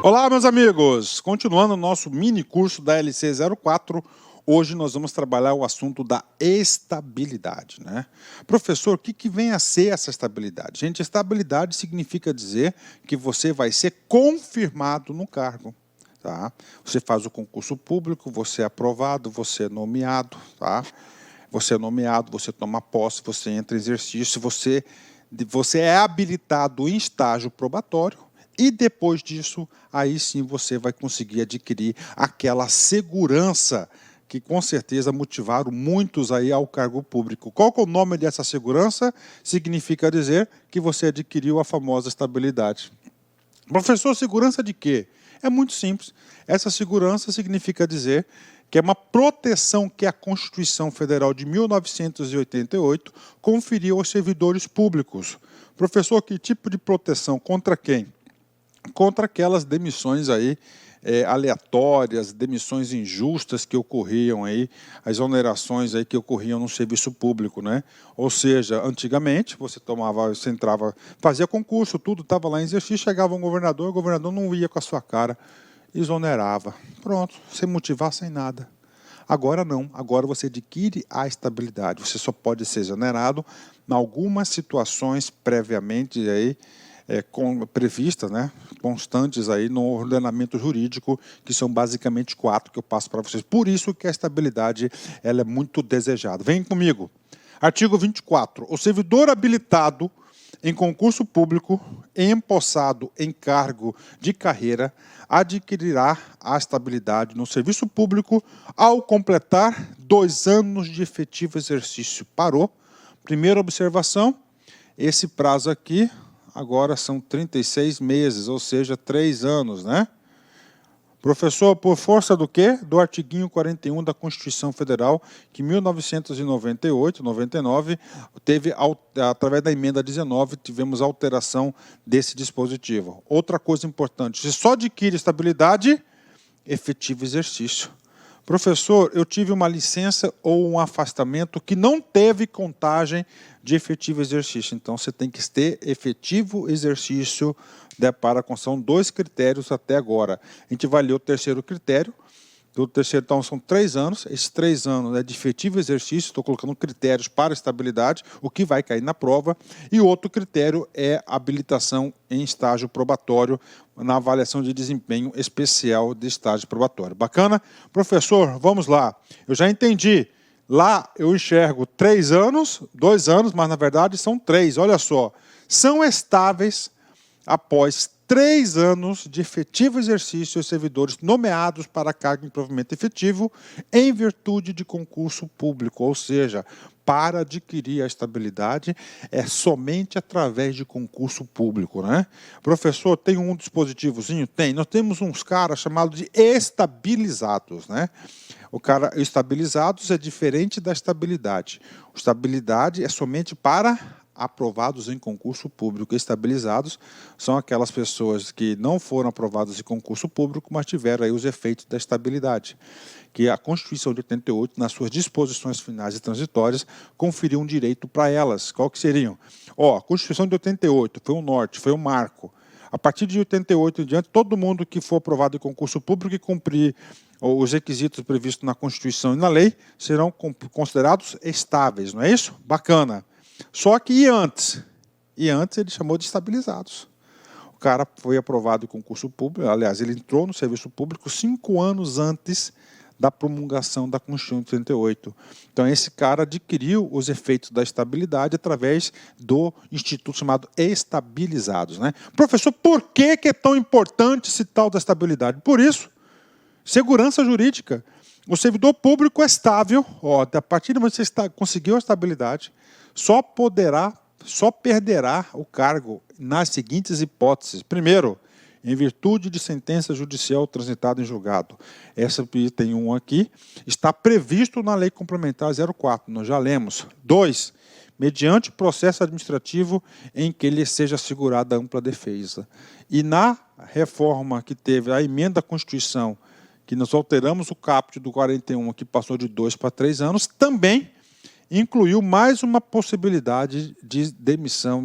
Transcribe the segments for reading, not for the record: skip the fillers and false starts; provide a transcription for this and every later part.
Olá, meus amigos! Continuando o nosso mini curso da LC 04, hoje nós vamos trabalhar o assunto da estabilidade, né? Professor, o que vem a ser essa estabilidade? Gente, estabilidade significa dizer que você vai ser confirmado no cargo, tá? Você faz o concurso público, você é aprovado, você é nomeado, tá? Você é nomeado, você toma posse, você entra em exercício, você é habilitado em estágio probatório. E depois disso, aí sim você vai conseguir adquirir aquela segurança que com certeza motivaram muitos aí ao cargo público. Qual que é o nome dessa segurança? Significa dizer que você adquiriu a famosa estabilidade. Professor, segurança de quê? É muito simples. Essa segurança significa dizer que é uma proteção que a Constituição Federal de 1988 conferiu aos servidores públicos. Professor, que tipo de proteção? Contra quem? Contra aquelas demissões aí aleatórias, demissões injustas que ocorriam aí, as exonerações aí que ocorriam no serviço público, né? Ou seja, antigamente você entrava, fazia concurso, tudo estava lá em exercício, chegava um governador, o governador não ia com a sua cara, exonerava. Pronto, sem motivar, sem nada. Agora não, agora você adquire a estabilidade, você só pode ser exonerado em algumas situações previamente aí, previstas, né, constantes aí no ordenamento jurídico, que são basicamente 4 que eu passo para vocês. Por isso que a estabilidade ela é muito desejada. Vem comigo. Artigo 24. O servidor habilitado em concurso público, empossado em cargo de carreira, adquirirá a estabilidade no serviço público ao completar 2 anos de efetivo exercício. Parou. Primeira observação, esse prazo aqui agora são 36 meses, ou seja, 3 anos, né? Professor, por força do quê? Do artiguinho 41 da Constituição Federal, que em 1998, 99, teve, através da emenda 19, tivemos alteração desse dispositivo. Outra coisa importante, você só adquire estabilidade efetivo exercício. Professor, eu tive uma licença ou um afastamento que não teve contagem de efetivo exercício. Então, você tem que ter efetivo exercício para a construção. 2 critérios até agora. A gente vai ler o terceiro critério. O terceiro, então, são 3 anos. Esses 3 anos é de efetivo exercício. Estou colocando critérios para estabilidade, o que vai cair na prova. E outro critério é habilitação em estágio probatório, na avaliação de desempenho especial de estágio probatório. Bacana? Professor, vamos lá. Eu já entendi. Lá eu enxergo 3 anos, 2 anos, mas na verdade são 3. Olha só. São estáveis após 3 anos de efetivo exercício os servidores nomeados para cargo em provimento efetivo em virtude de concurso público, ou seja, para adquirir a estabilidade é somente através de concurso público, né? Professor, tem um dispositivozinho? Tem. Nós temos uns caras chamados de estabilizados, né? O cara estabilizados é diferente da estabilidade. A estabilidade é somente para aprovados em concurso público. Estabilizados são aquelas pessoas que não foram aprovadas em concurso público, mas tiveram aí os efeitos da estabilidade, que a Constituição de 88, nas suas disposições finais e transitórias, conferiu um direito para elas. Qual que seriam? A Constituição de 88 foi um norte, foi um marco. A partir de 88 em diante, todo mundo que for aprovado em concurso público e cumprir os requisitos previstos na Constituição e na lei serão considerados estáveis, não é isso? Bacana. Só que e antes? E antes ele chamou de estabilizados. O cara foi aprovado em concurso público, aliás, ele entrou no serviço público 5 anos antes da promulgação da Constituição de 38. Então, esse cara adquiriu os efeitos da estabilidade através do instituto chamado estabilizados, né? Professor, por que é tão importante esse tal da estabilidade? Por isso, segurança jurídica. O servidor público é estável, a partir do momento que você conseguiu a estabilidade, só perderá o cargo nas seguintes hipóteses. Primeiro, em virtude de sentença judicial transitada em julgado. Essa tem um aqui, está previsto na Lei Complementar 04, nós já lemos. 2, mediante processo administrativo em que lhe seja assegurada ampla defesa. E na reforma que teve a emenda à Constituição, que nós alteramos o caput do 41, que passou de 2 para 3 anos, também incluiu mais uma possibilidade de demissão,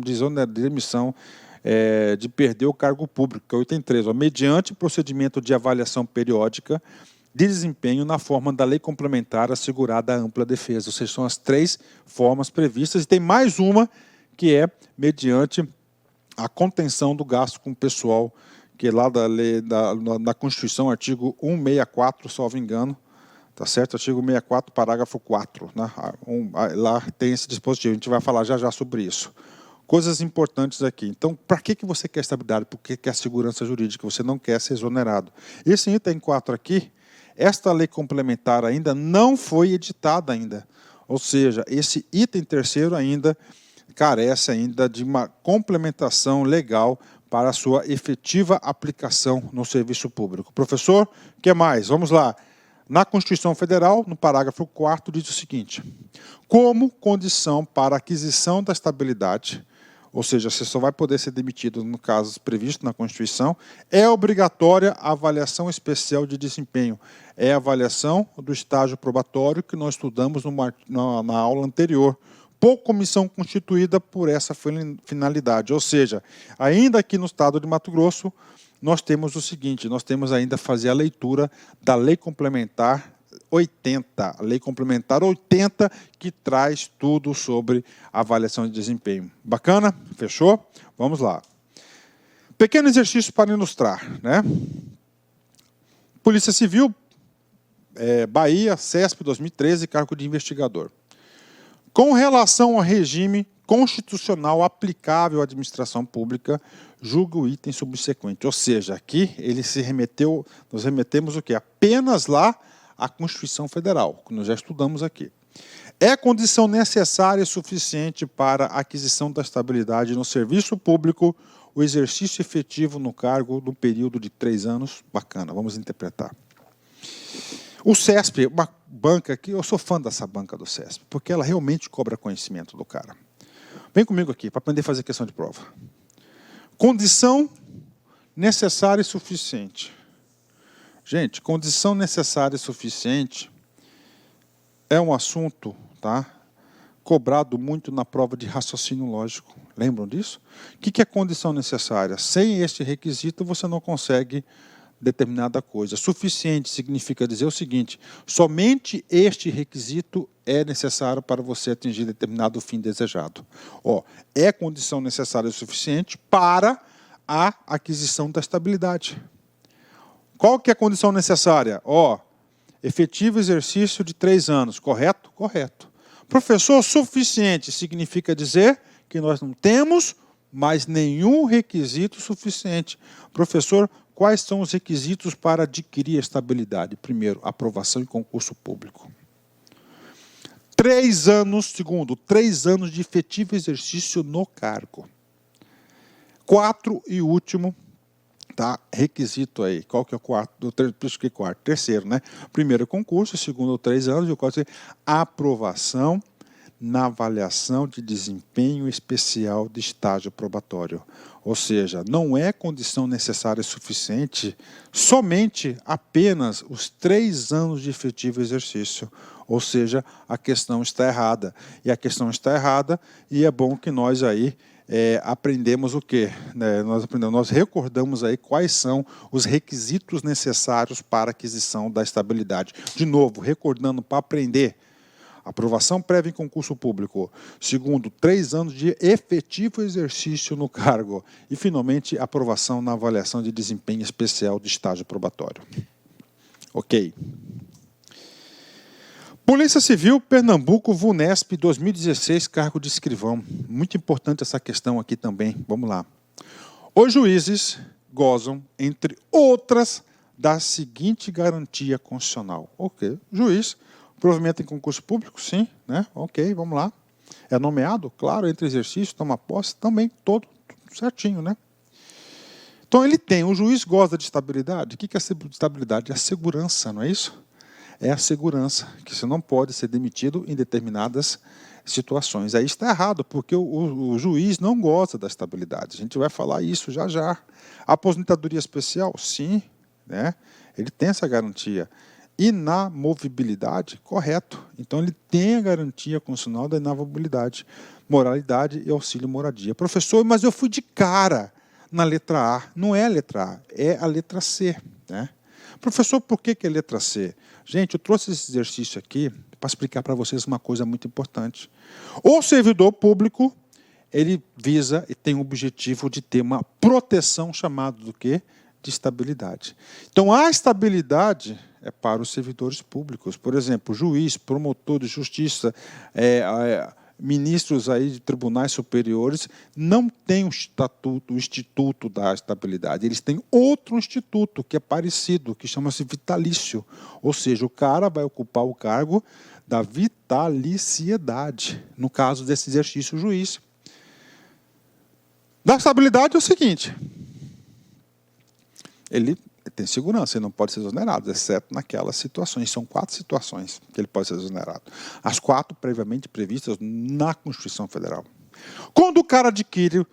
de perder o cargo público, que é o item 3, mediante procedimento de avaliação periódica de desempenho na forma da lei complementar assegurada a ampla defesa. Ou seja, são as 3 formas previstas, e tem mais uma que é mediante a contenção do gasto com o pessoal, que é lá da lei, da Constituição, artigo 164, salvo engano, tá certo? Artigo 64, parágrafo 4, né? Lá tem esse dispositivo, a gente vai falar já sobre isso. Coisas importantes aqui. Então, para que você quer estabilidade? Porque quer segurança jurídica, você não quer ser exonerado. Esse item 4 aqui, esta lei complementar ainda não foi editada ainda. Ou seja, esse item 3º ainda carece ainda de uma complementação legal para a sua efetiva aplicação no serviço público. Professor, o que mais? Vamos lá. Na Constituição Federal, no parágrafo 4º, diz o seguinte: como condição para a aquisição da estabilidade, ou seja, você só vai poder ser demitido no caso previsto na Constituição, é obrigatória a avaliação especial de desempenho. É a avaliação do estágio probatório que nós estudamos na aula anterior, por comissão constituída por essa finalidade. Ou seja, ainda aqui no estado de Mato Grosso, nós temos o seguinte, nós temos ainda fazer a leitura da Lei Complementar 80, a Lei Complementar 80, que traz tudo sobre avaliação de desempenho. Bacana? Fechou? Vamos lá. Pequeno exercício para ilustrar, né? Polícia Civil, Bahia, CESP 2013, cargo de investigador. Com relação ao regime constitucional aplicável à administração pública, julga o item subsequente. Ou seja, aqui ele se remeteu, nós remetemos o quê? Apenas lá à Constituição Federal, que nós já estudamos aqui. É condição necessária e suficiente para a aquisição da estabilidade no serviço público o exercício efetivo no cargo no período de 3 anos? Bacana, vamos interpretar. O CESP, uma banca que eu sou fã dessa banca do CESP, porque ela realmente cobra conhecimento do cara. Vem comigo aqui, para aprender a fazer questão de prova. Condição necessária e suficiente. Gente, condição necessária e suficiente é um assunto, tá, cobrado muito na prova de raciocínio lógico. Lembram disso? O que é condição necessária? Sem este requisito, você não consegue determinada coisa. Suficiente significa dizer o seguinte: somente este requisito é necessário para você atingir determinado fim desejado. É condição necessária e suficiente para a aquisição da estabilidade. Qual que é a condição necessária? Efetivo exercício de 3 anos, correto? Correto. Professor, suficiente significa dizer que nós não temos mais nenhum requisito suficiente. Professor, quais são os requisitos para adquirir a estabilidade? Primeiro, aprovação em concurso público. 3 anos, segundo, 3 anos de efetivo exercício no cargo. 4 e último, tá? Requisito aí. Qual que é o quarto? Terceiro, né? Primeiro, concurso. Segundo, 3 anos. E o quarto, aprovação na avaliação de desempenho especial de estágio probatório. Ou seja, não é condição necessária e suficiente somente apenas os 3 anos de efetivo exercício. Ou seja, a questão está errada. E a questão está errada, e é bom que nós aí aprendemos o quê? Nós recordamos aí quais são os requisitos necessários para a aquisição da estabilidade. De novo, recordando para aprender: aprovação prévia em concurso público. Segundo, 3 anos de efetivo exercício no cargo. E, finalmente, aprovação na avaliação de desempenho especial de estágio probatório. Ok. Polícia Civil, Pernambuco, VUNESP, 2016, cargo de escrivão. Muito importante essa questão aqui também. Vamos lá. Os juízes gozam, entre outras, da seguinte garantia constitucional. Ok. Juiz, provimento em concurso público, sim, né? Ok, vamos lá. É nomeado? Claro, entre exercício, toma posse, também, todo certinho, né? Então, o juiz goza de estabilidade. O que é estabilidade? É a segurança, não é isso? É a segurança, que você não pode ser demitido em determinadas situações. Aí está errado, porque o juiz não goza da estabilidade. A gente vai falar isso já já. Aposentadoria especial? Sim, né? Ele tem essa garantia. Inamovibilidade? Correto. Então, ele tem a garantia constitucional da inamovibilidade, moralidade e auxílio moradia. Professor, mas eu fui de cara. na letra A. Não é a letra A, é a letra C, né? Professor, por que é letra C? Gente, eu trouxe esse exercício aqui para explicar para vocês uma coisa muito importante. O servidor público, ele visa e tem o objetivo de ter uma proteção chamada do quê? De estabilidade. Então, a estabilidade é para os servidores públicos. Por exemplo, juiz, promotor de justiça, ministros aí de tribunais superiores não têm o Instituto da Estabilidade. Eles têm outro instituto que é parecido, que chama-se vitalício. Ou seja, o cara vai ocupar o cargo da vitaliciedade, no caso desse exercício juiz. Da estabilidade é o seguinte: ele tem segurança, ele não pode ser exonerado, exceto naquelas situações. São 4 situações que ele pode ser exonerado. As 4 previamente previstas na Constituição Federal. Quando o cara adquire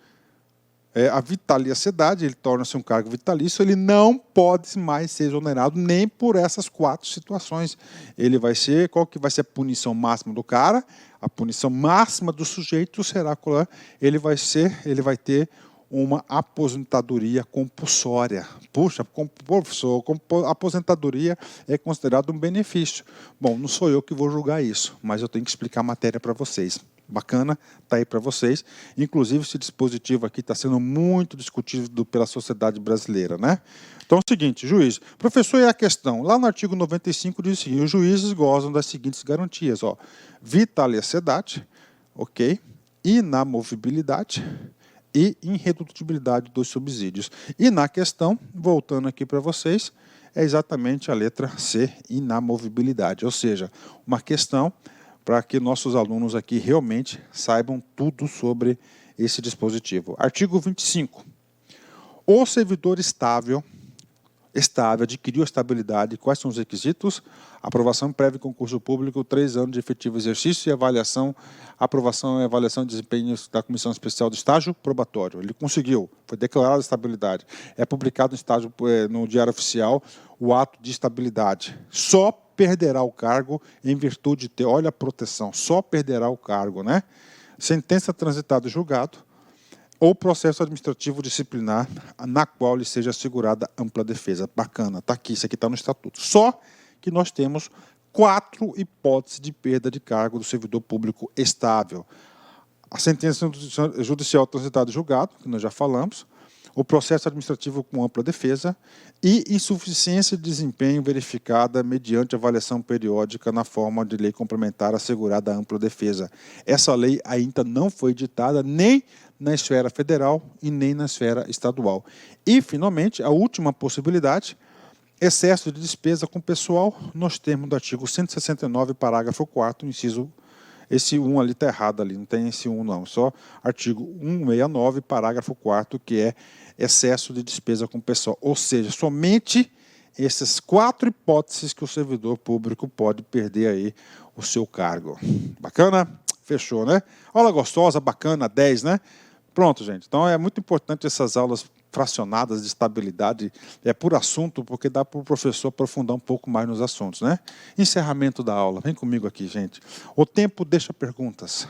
a vitaliciedade, ele torna-se um cargo vitalício, ele não pode mais ser exonerado nem por essas 4 situações. Ele vai ser, qual que vai ser a punição máxima do cara? A punição máxima do sujeito será qual? Ele vai ter uma aposentadoria compulsória. Puxa, professor, aposentadoria é considerado um benefício. Bom, não sou eu que vou julgar isso, mas eu tenho que explicar a matéria para vocês. Bacana, está aí para vocês. Inclusive, esse dispositivo aqui está sendo muito discutido pela sociedade brasileira, né? Então é o seguinte, juiz. Professor, é a questão. Lá no artigo 95 diz assim: os juízes gozam das seguintes garantias, ó: vitaliciedade, ok? Inamovibilidade e irredutibilidade dos subsídios. E na questão, voltando aqui para vocês, é exatamente a letra C, inamovibilidade. Ou seja, uma questão para que nossos alunos aqui realmente saibam tudo sobre esse dispositivo. Artigo 25. O servidor estável adquiriu estabilidade. Quais são os requisitos? Aprovação prévia em concurso público, 3 anos de efetivo exercício e avaliação, aprovação e avaliação de desempenho da Comissão Especial do Estágio Probatório. Ele conseguiu, foi declarada estabilidade. É publicado no Diário Oficial o ato de estabilidade. Só perderá o cargo em virtude de ter, olha a proteção, só perderá o cargo, né? Sentença transitada e julgado, ou processo administrativo disciplinar na qual lhe seja assegurada ampla defesa. Bacana, está aqui, isso aqui está no Estatuto. Só que nós temos 4 hipóteses de perda de cargo do servidor público estável. A sentença judicial transitada e julgado, que nós já falamos, o processo administrativo com ampla defesa e insuficiência de desempenho verificada mediante avaliação periódica na forma de lei complementar assegurada a ampla defesa. Essa lei ainda não foi editada nem na esfera federal e nem na esfera estadual. E, finalmente, a última possibilidade, excesso de despesa com pessoal, nos termos do artigo 169, parágrafo 4º, inciso. Esse 1 ali está errado, ali, não tem esse 1 não, só artigo 169, parágrafo 4º, que é excesso de despesa com pessoal. Ou seja, somente essas 4 hipóteses que o servidor público pode perder aí o seu cargo. Bacana? Fechou, né? Aula gostosa, bacana, 10, né? Pronto, gente. Então é muito importante essas aulas fracionadas de estabilidade, por assunto, porque dá para o professor aprofundar um pouco mais nos assuntos, né? Encerramento da aula. Vem comigo aqui, gente. O tempo deixa perguntas.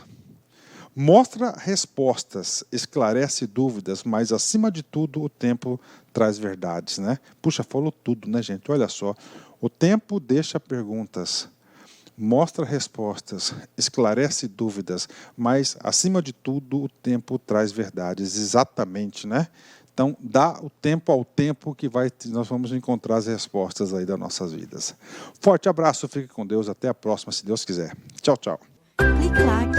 Mostra respostas, esclarece dúvidas, mas, acima de tudo, o tempo traz verdades, né? Puxa, falou tudo, né, gente? Olha só. O tempo deixa perguntas. Mostra respostas, esclarece dúvidas, mas, acima de tudo, o tempo traz verdades. Exatamente, né? Então, dá o tempo ao tempo que nós vamos encontrar as respostas aí das nossas vidas. Forte abraço, fique com Deus, até a próxima, se Deus quiser. Tchau, tchau. Clique like.